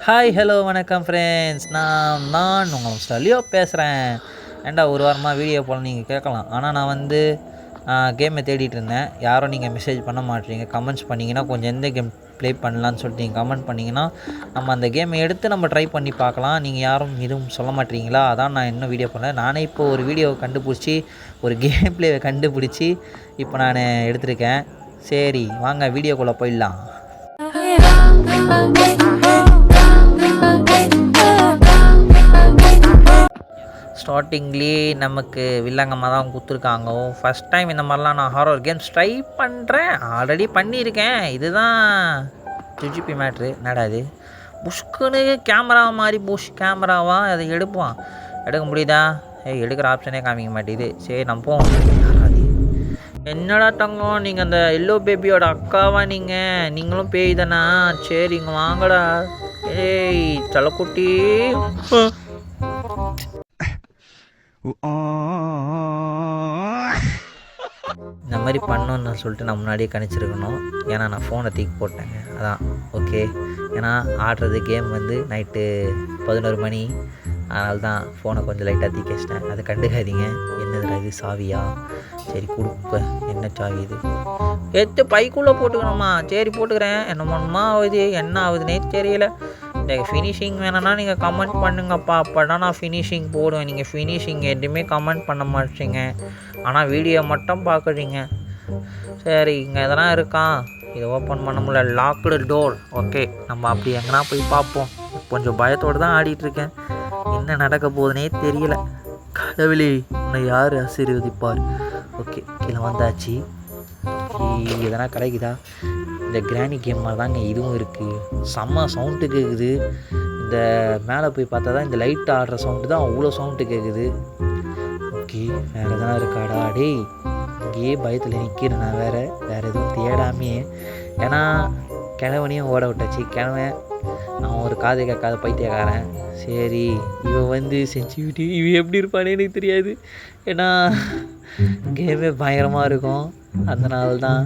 Hi hello வணக்கம் friends. நான் உங்கள் மிஸ்டர் லியோ பேசுகிறேன். ஏன்டா ஒரு வாரமாக வீடியோ போல் நீங்கள் கேட்கலாம். ஆனால் நான் வந்து கேமை தேடிட்டு இருந்தேன். யாரும் நீங்கள் மெசேஜ் பண்ண மாட்டீங்க. கமெண்ட்ஸ் பண்ணிங்கன்னா கொஞ்சம் எந்த கேம் ப்ளே பண்ணலான்னு சொல்லிட்டு நீங்கள் கமெண்ட் பண்ணிங்கன்னா நம்ம அந்த கேமை எடுத்து நம்ம ட்ரை பண்ணி பார்க்கலாம். நீங்கள் யாரும் எதுவும் சொல்ல மாட்டீங்களா? அதான் நான் இன்னும் வீடியோ பண்ணேன். நானே இப்போது ஒரு வீடியோவை கண்டுபிடிச்சி ஒரு கேம் ப்ளேவை கண்டுபிடிச்சி இப்போ நான் எடுத்திருக்கேன். சரி வாங்க வீடியோக்குள்ளே போயிடலாம். ஸ்டார்டிங்லேயே நமக்கு வில்லங்கமாக தான் கொடுத்துருக்காங்க. ஃபஸ்ட் டைம் இந்த மாதிரிலாம் நான் ஹாரர் கேம்ஸ் ட்ரை பண்ணுறேன். ஆல்ரெடி பண்ணியிருக்கேன். இதுதான் ஜிஜிபி மேட்ரு. நடாது புஷ்குன்னு கேமரா மாதிரி கேமராவா அதை எடுக்க முடியுதா? எடுக்கிற ஆப்ஷனே காமிக்க மாட்டேது. சரி நம்ம போவோம். என்னடா தங்கம், நீங்கள் அந்த எல்லோ பேபியோட அக்காவா? நீங்களும் பேய் தானா? சரி இங்கே வாங்கடா. ஏய் தலைக்குட்டி, இந்த மாதிரி பண்ணணுன்னு சொல்லிட்டு நான் முன்னாடியே கணிச்சிருக்கணும். ஏன்னா நான் ஃபோனை தூக்கி போட்டேங்க. அதான் ஓகே. ஏன்னா ஆடுறது கேம் வந்து நைட்டு 11 மணி. அதனால தான் ஃபோனை கொஞ்சம் லைட்டாக தூக்கி வச்சிட்டேன். அதை கண்டுக்காதீங்க. என்னதுடா இது, சாவியா? சரி கொடுப்ப. என்ன சாவி இது? எடுத்து பைக்குள்ளே போட்டுக்கணுமா? சரி போட்டுக்கிறேன். என்னமோமா ஆகுது, என்ன ஆகுதுன்னே தெரியல. இந்த ஃபினிஷிங் வேணும்னா நீங்கள் கமெண்ட் பண்ணுங்கப்பா. அப்போ தான் நான் ஃபினிஷிங் போடுவேன். நீங்கள் ஃபினிஷிங் எதுவுமே கமெண்ட் பண்ண மாட்டீங்க. ஆனால் வீடியோ மட்டும் பார்க்குறீங்க. சரி இங்கே எதனா இருக்கான். இதை ஓப்பன் பண்ண முடியல. Logged door. ஓகே, நம்ம அப்படி எங்கன்னா போய் பார்ப்போம். கொஞ்சம் பயத்தோடு தான் ஆடிட்டுருக்கேன். என்ன நடக்க போகுதுன்னே தெரியல. கடவுளே, உன்னை யார் ஆசீர்வதிப்பார்? ஓகே, கீழே வந்தாச்சு. எதனா கிடைக்குதா? இந்த கிராணி கேம் மாதிரி தாங்க இதுவும் இருக்குது. செம்ம சவுண்டு கேட்குது. இந்த மேலே போய் பார்த்தா தான் இந்த லைட் ஆடுற சவுண்டு தான் அவ்வளோ சவுண்டு கேட்குது. ஓகே, வேறு எதனா இருக்காடா? டேய், இங்கேயே பயத்தில் நிற்கிறேன் நான். வேறு எதுவும் தேடாமே. ஏன்னா கிழவனையும் ஓட விட்டாச்சு. கிழவன் அவன் ஒரு காதை கேட்காத பைத்தியக்காரன். சரி இவன் வந்து செஞ்சுக்கிட்டு இவன் எப்படி இருப்பானே எனக்கு தெரியாது. ஏன்னா கேமே பயங்கரமாக இருக்கும். அதனால தான்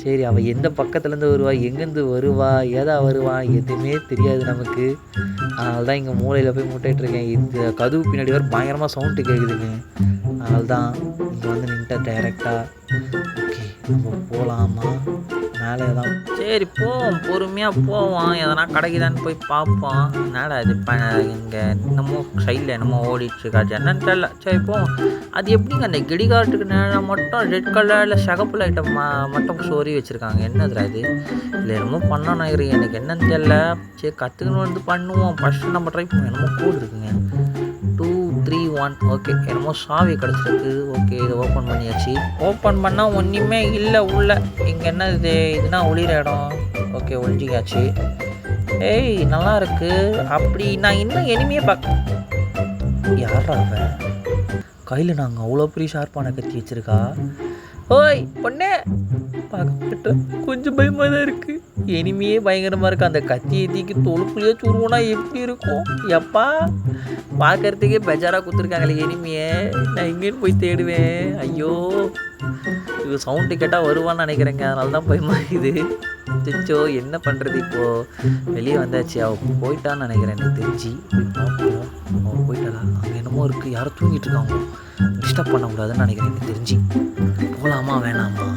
சரி அவள் எந்த பக்கத்துலேருந்து வருவா, எங்கேருந்து வருவா, ஏதா வருவா, எதுவுமே தெரியாது நமக்கு. அதனால தான் இங்கே மூளையில் போய் முட்டையிட்ருக்கேன். இந்த கதவு பின்னாடி வர பயங்கரமாக சவுண்டு கேட்குதுங்க. அதனால தான் இங்கே வந்து நின்ட்டேன் டைரெக்டாக. ஓகே, நம்ம போகலாமா? மேலே தான். சரி போவோம், பொறுமையாக போவோம். எதனா கிடைக்குதான்னு போய் பார்ப்போம். என்னடா இது இங்கே என்னமோ சைடில் என்னமோ ஓடிட்டுருக்காச்சு, என்னன்னு தெரியல. சரி போவோம். அது எப்படிங்க அந்த கிடிகாட்டுக்கு நேரம் மட்டும் ரெட் கலரில் சகப்பு லைட்டை மட்டும் சோறி வச்சுருக்காங்க. என்னதுடா இது? இல்லை என்னமோ பண்ணணும் எனக்கு என்னன்னு தெரியல. சரி கற்றுக்கணும் வந்து பண்ணுவோம். ஃபஸ்ட்டு நம்ம ட்ரை பண்ணுவோம். என்னமோ கோடு இருக்குங்க. 2 3 1. ஓகே, என்னமோ சாவி கிடச்சிருக்கு. ஓகே, இதை ஓப்பன் பண்ணியாச்சு. ஓப்பன் பண்ணால் ஒன்றுமே இல்லை உள்ள. இங்கே என்ன இதுனா ஒளிர இடம். ஓகே, ஒழிஞ்சிக்காச்சு. ஏய் நல்லா இருக்கு. அப்படி நான் இன்னும் எனிமையே யாரா அவ? கையில் நாங்கள் அவ்வளோ பெரிய ஷார்ப்பான கத்தி வச்சுருக்கா. ஓய் பொண்ணே, பார்க்க கொஞ்சம் பயமாக தான் இருக்குது. எனிமையே பயங்கரமாக இருக்குது. அந்த கத்தியை தீக்கி தொழுப்புலையே சுருவோனா எப்படி இருக்கும்? எப்பா பார்க்கறதுக்கே பெஜாராக கொடுத்துருக்காங்களே எனிமையை. நான் எங்கேன்னு போய் தேடுவேன். ஐயோ, இது சவுண்டு கேட்டால் வருவான்னு நினைக்கிறேங்க. அதனால தான் பயமாகுது. சிச்சோ என்ன பண்ணுறது? இப்போது வெளியே வந்தாச்சு. அவள் போயிட்டான்னு நினைக்கிறேன். எனக்கு தெரிஞ்சு போய் பார்ப்போம். அவள் போயிட்டாளா? அங்கே என்னமோ இருக்குது. யாரும் தூங்கிட்டு இருக்காங்க. டிஸ்டர்ப் பண்ணக்கூடாதுன்னு நினைக்கிறேன். எனக்கு தெரிஞ்சு போகலாமா வேணாமா?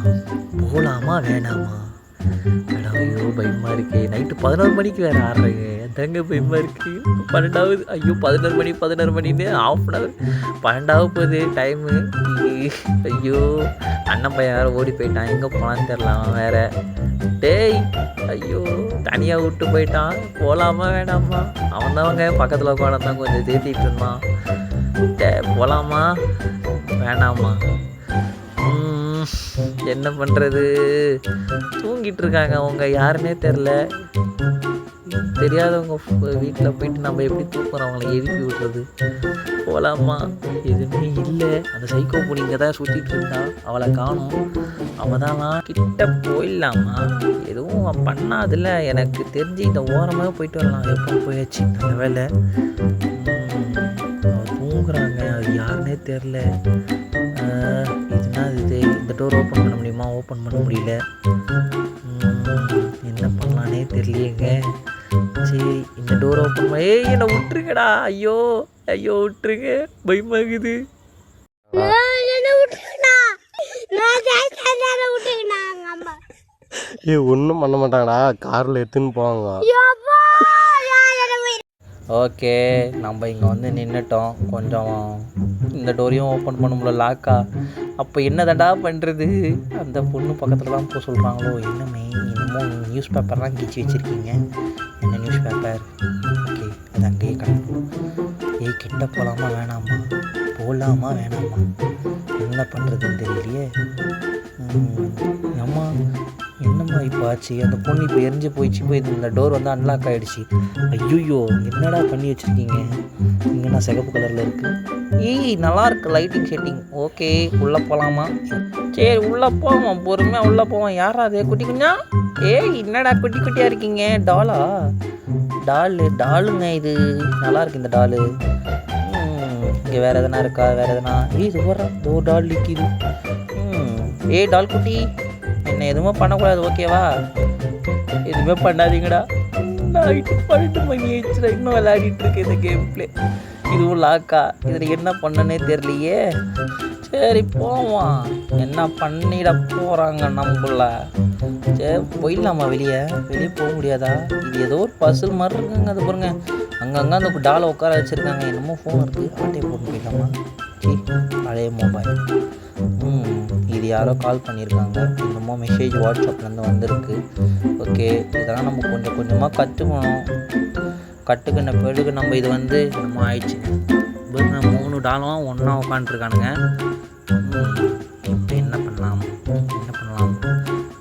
மேடம் ஐயோ பயமாக இருக்கு. நைட்டு 11 மணிக்கு வேறு ஆடுறேங்க. எதாங்க பயமாக இருக்குது. 12ஆவது. ஐயோ 11 மணின்னு ½ hour 12ஆக போகுது டைமு. ஐயோ அண்ணன் பையன் வேறு ஓடி போயிட்டான். எங்கே போனான்னு தெரிலாம் வேறு. டேய் ஐயோ தனியாக விட்டு போயிட்டான். போகலாமா வேணாமா? அவன் தான்ங்க பக்கத்தில் உட்காந்தான் கொஞ்சம் தேத்திட்டு இருந்தான். போகலாமா வேணாமா? என்ன பண்ணுறது? தூங்கிட்டு இருக்காங்க அவங்க. யாருன்னே தெரில. தெரியாதவங்க வீட்டில் போயிட்டு நம்ம எப்படி தூக்குறோம்? அவங்கள எழுப்பி விட்டுறது. போகலாமா? எதுவுமே இல்லை. அந்த சைக்கோ பொண்ணு இங்கே தான் சுற்றிட்டு இருந்தா. அவளை காணும். அவள் தான்லாம். கிட்ட போயிடலாமா? எதுவும் பண்ணாதில்ல. எனக்கு தெரிஞ்சு இந்த ஓரமாக போயிட்டு வரலாம். எப்போ போயாச்சு நல்ல வேலை. அவள் தூங்குறாங்க. அது யாருன்னே தெரில. இதுனா இந்த டோர் ஓப்பன் பண்ண முடியுமா? ஓப்பன் பண்ண முடியல. என்ன பண்ணலான்னே தெரியலையேங்க. சரி இந்த டோர் ஓப்பன் பண்ணி என்னை விட்டுருங்கடா. ஐயோ ஐயோ விட்டுருங்க, பயமாகுது. ஒன்றும் பண்ண மாட்டாங்கடா, காரில் எடுத்துன்னு போவாங்க. ஓகே, நம்ம இங்கே வந்து நின்றுட்டோம். கொஞ்சம் இந்த டோரையும் ஓப்பன் பண்ண முடியல, லாக்கா. அப்போ என்னதாண்டா பண்ணுறது? அந்த பொண்ணு பக்கத்தில் தான் போக சொல்கிறாங்களோ என்னமே. இன்னமும் நியூஸ் பேப்பர்லாம் கிழிச்சி வச்சுருக்கீங்க. என்ன நியூஸ் பேப்பர்? ஓகே, அது அங்கேயே கிடக்கும். கிட்ட போகலாமா வேணாமா, போகலாமா வேணாமா, என்ன பண்ணுறதுன்னு தெரியலையே. அம்மா என்னம்மா இப்போ ஆச்சு? அந்த பொண்ணு இப்போ எரிஞ்சு போயிடுச்சு. போய் இந்த டோர் வந்து அன்லாக் ஆகிடுச்சு. ஐயோ என்னடா பண்ணி வச்சுருக்கீங்க? இங்கே நான் சிகப்பு கலரில் இருக்குது. நல்லாயிருக்கு லைட்டிங் செட்டிங். ஓகே, உள்ளே போகலாமா? சரி உள்ளே போவோம், பொறுமையாக உள்ளே போவோம். யாரா அது குட்டி குஞ்சா? என்னடா குட்டி குட்டியாக இருக்கீங்க? டாலா? டாலுங்க இது. நல்லாயிருக்கு இந்த டாலு. இங்கே வேறு எதனா இருக்கா? வேறு எதனா? இது வர்றா, ஒரு டால் நிற்கிது. டால் குட்டி, என்ன எதுவுமே பண்ணக்கூடாது, ஓகேவா? எதுவுமே பண்ணாதீங்கடா. நைட்டு 12 மணி ஆயிடுச்சுடா, இன்னும் விளையாடிட்டு இருக்கேன் இந்த கேம் பிளே. இதுவும் லாக்கா. இதில் என்ன பண்ணனே தெரியலையே. சரி போவான், என்ன பண்ணிட போகிறாங்க நம்மள. சரி போயிடலாமா? வெளியே போக முடியாதா? இது ஏதோ ஒரு பசில் மாதிரி இருக்குங்க. அது பாருங்க, அங்கங்கே அந்த டாலை உட்கார வச்சுருக்காங்க. என்னமோ ஃபோன் இருக்குது, ஆட்டையை போட்டு போயிடலாமா? பழைய மொபைல். இது யாரோ கால் பண்ணியிருக்காங்க. என்னமோ மெசேஜ் வாட்ஸ்அப்லேருந்து வந்திருக்கு. ஓகே, இதெல்லாம் நம்ம கொஞ்சம் கொஞ்சமாக கற்றுக்கணும். கற்றுக்கின பிறகு நம்ம இது வந்து நம்ம ஆயிடுச்சுங்க. 3 டாலும் ஒன்றா உட்காந்துருக்கானுங்க. இப்போ என்ன பண்ணலாம்?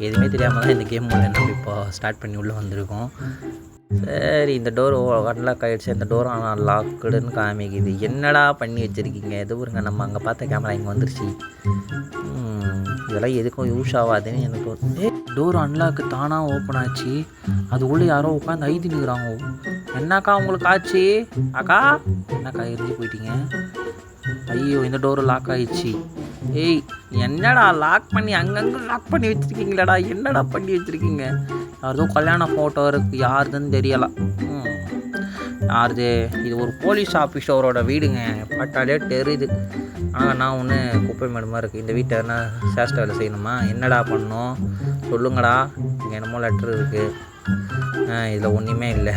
எதுவுமே தெரியாமல் தான் இந்த கேம் உள்ள நம்ம இப்போ ஸ்டார்ட் பண்ணி உள்ளே வந்திருக்கோம். சரி, இந்த டோர் அன்லாக் ஆகிடுச்சு. இந்த டோர் ஆனால் லாக்குடுன்னு காமிக்குது. என்னடா பண்ணி வச்சுருக்கீங்க? எது பாருங்க, நம்ம அங்கே பார்த்த கேமரா இங்கே வந்துருச்சு. இதெல்லாம் எதுக்கும் யூஸ் ஆகாதுன்னு எனக்கு. டோர் அன்லாக்கு தானாக ஓப்பன் ஆச்சு. அது உள்ளே யாரோ உட்காந்து ஐதினுக்குறாங்க. என்னக்கா உங்களுக்கு ஆச்சு? அக்கா என்னக்கா எரிஞ்சு போயிட்டீங்க? ஐயோ இந்த டோரு லாக் ஆகிடுச்சு. என்னடா லாக் பண்ணி அங்கங்கே லாக் பண்ணி வச்சுருக்கீங்களாடா? என்னடா பண்ணி வச்சுருக்கீங்க? யாரதோ கல்யாண ஃபோட்டோ இருக்குது, யாருதுன்னு தெரியலை. யாருது? இது ஒரு போலீஸ் ஆஃபீஸரோட வீடுங்க, பார்த்தாலே தெரியுது. ஆனால் நான் ஒன்று குப்பை மேடு மாதிரி இருக்குது. இந்த வீட்டை என்ன சேஷ்ட வேலை செய்யணுமா? என்னடா பண்ணணும் சொல்லுங்கடா. இங்கே என்னமோ லெட்ரு இருக்குது. இதில் ஒன்றுமே இல்லை.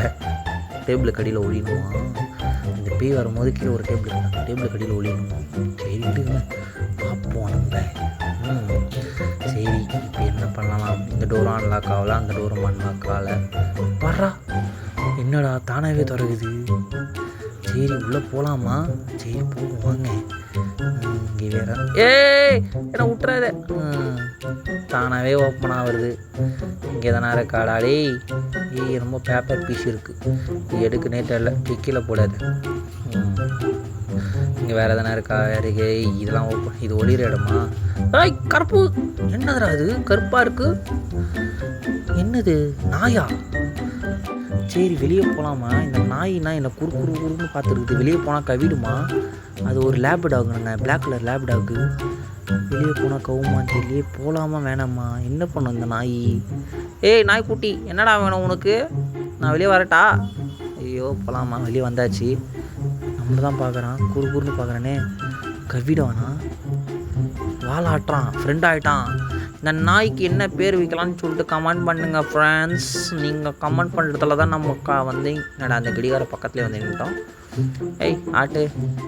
டேபிளுக்கு அடியில் ஒழியணுமா? இந்த பேய் வரும்போது கீழே ஒரு டேபிளுக்கு அடியில் ஒழியணுமா? சரி விடுங்க, பார்ப்போம் நம்ம. சரி இப்போ என்ன பண்ணலாம்? இந்த டோரும் அன்லாக் ஆகலாம், அந்த டோரும் அன்லாக் ஆகலை. வர்றா, என்னடா தானாகவே திறகுது. சரி உள்ளே போகலாமா? சரி போகும் வாங்க. இங்கே வேற என்ன விட்டுறாத. தானாகவே ஓப்பனாக வருது. இங்கே தானே இருக்காடா? ரொம்ப பேப்பர் பீஸ் இருக்குது, எடுக்குனே தெரியல. கீழே போடாது. இங்கே வேறு எதனா இருக்கா? வேறு இதெல்லாம் ஓப்பன். இது ஒளிர இடமா? கருப்பு என்னதுடா? அது கருப்பாக இருக்குது. என்னது? நாயா? சரி வெளியே போகலாமா? இந்த நாயினா என்னை குறுன்னு பார்த்துருக்குது. வெளியே போனால் கவிடுமா? அது ஒரு லேப் டாகுங்க, பிளாக் கலர் லேப் டாகு. வெளியே போனால் கவுமா தெரியலையே. போகலாமா வேணாமா? என்ன பண்ணும் இந்த நாய்? நாய்க்குட்டி என்னடா வேணும் உனக்கு? நான் வெளியே வரட்டா? ஐயோ போகலாமா? வெளியே வந்தாச்சு. நம்மளை தான் பார்க்குறான், குறுன்னு பார்க்குறானே. கவிடானா? வாலாட்டுறான், ஃப்ரெண்ட் ஆகிட்டான். இந்த நாய்க்கு என்ன பேர் வைக்கலான்னு சொல்லிட்டு கமெண்ட் பண்ணுங்கள் ஃப்ரெண்ட்ஸ். நீங்கள் கமெண்ட் பண்ணுறதுல தான் நம்ம வந்து அந்த கடிகார பக்கத்துலேயே வந்து நின்றுட்டோம். ஆட்டு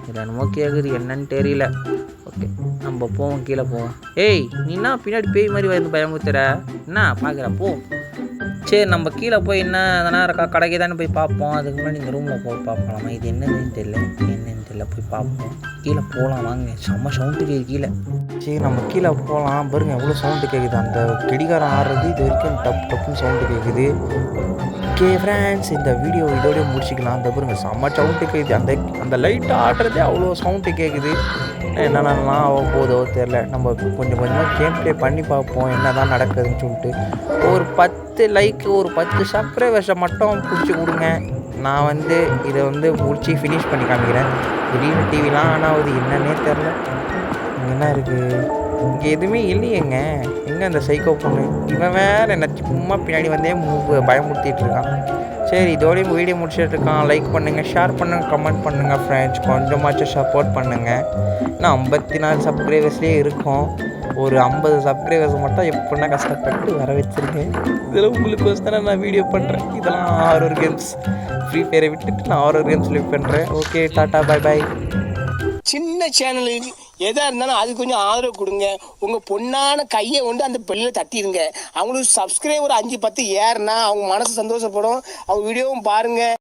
இது என்னமோ கேட்குது, என்னன்னு தெரியல. ஓகே நம்ம போவோம், கீழே போவோம். நீ என்ன பின்னாடி பேய் மாதிரி வந்து பயமுறுத்துற? என்ன பார்க்குற? போ. சரி நம்ம கீழே போய் என்ன எதனா இருக்கா கடைக்கு தானே போய் பார்ப்போம். அதுக்கு முன்னாடி இந்த ரூமில் போய் பார்க்கலாமா? இது என்னன்னு தெரியல, போய் பார்ப்போம். கீழே போகலாம் வாங்க. செம்ம சவுண்டு கேட்குது கீழே. சரி நம்ம கீழே போகலாம். பாருங்க எவ்வளோ சவுண்டு கேட்குது. அந்த கடிகாரம் ஆடுறது இது வரைக்கும் டப்புன்னு சவுண்டு கேட்குது. ஓகே ஃப்ரெண்ட்ஸ், இந்த வீடியோ இதோடய முடிச்சிக்கலாம். அந்த பாருங்க செம்ம சவுண்டு கேட்குது. அந்த லைட் ஆடுறதே அவ்வளோ சவுண்டு கேட்குது. என்னென்னலாம் ஆக போதோ தெரில. நம்ம கொஞ்சம் கொஞ்சமாக கேம் ப்ளே பண்ணி பார்ப்போம் என்ன தான் நடக்குதுன்னு சொல்லிட்டு. ஒரு 10 லைக்கு, ஒரு 10 சப்ஸ்கிரைபர்ஸை மட்டும் பிடிச்சி கொடுங்க. நான் வந்து இதை வந்து முடிச்சு ஃபினிஷ் பண்ணி காமிக்கிறேன். திடீர்னு டிவிலாம் ஆன் ஆகுது, என்னன்னே தெரில. இங்கே என்ன இருக்குது? இங்கே எதுவுமே இல்லையேங்க. எங்கே அந்த சைக்கோ பொண்ணு? இவன் வேறு என்ன சும்மா பின்னாடி வந்தே பயமுறுத்திட்டு இருக்கான். சரி இதோடையும் வீடியோ முடிச்சுட்டு இருக்கான். லைக் பண்ணுங்கள், ஷேர் பண்ணுங்கள், கமெண்ட் பண்ணுங்கள் ஃப்ரெண்ட்ஸ். கொஞ்சமாச்சும் சப்போர்ட் பண்ணுங்கள். இன்னும் 54 சப்ஸ்கிரைபர்ஸ்லேயே இருக்கும். ஒரு 50 சப்ஸ்கிரைபர்ஸ் மட்டும் எப்படின்னா கஷ்டப்பட்டு வர வச்சுருக்கேன். இதில் உங்களுக்கு தானே நான் வீடியோ பண்ணுறேன். இதெல்லாம் ஹாரர் கேம்ஸ். ஃப்ரீ ஃபயரை விட்டுட்டு நான் ஹாரர் கேம்ஸ் லிவ் பண்ணுறேன். Okay, tata, bye bye. சின்ன சேனலுக்கு எதாக இருந்தாலும் அது கொஞ்சம் ஆதரவு கொடுங்க. உங்கள் பொண்ணான கையை கொண்டு அந்த பெல்லில் தட்டிடுங்க. அவங்களுக்கு சப்ஸ்கிரைபர் 5-10 ஏறுனா அவங்க மனசு சந்தோஷப்படும். அவங்க வீடியோவும் பாருங்கள்.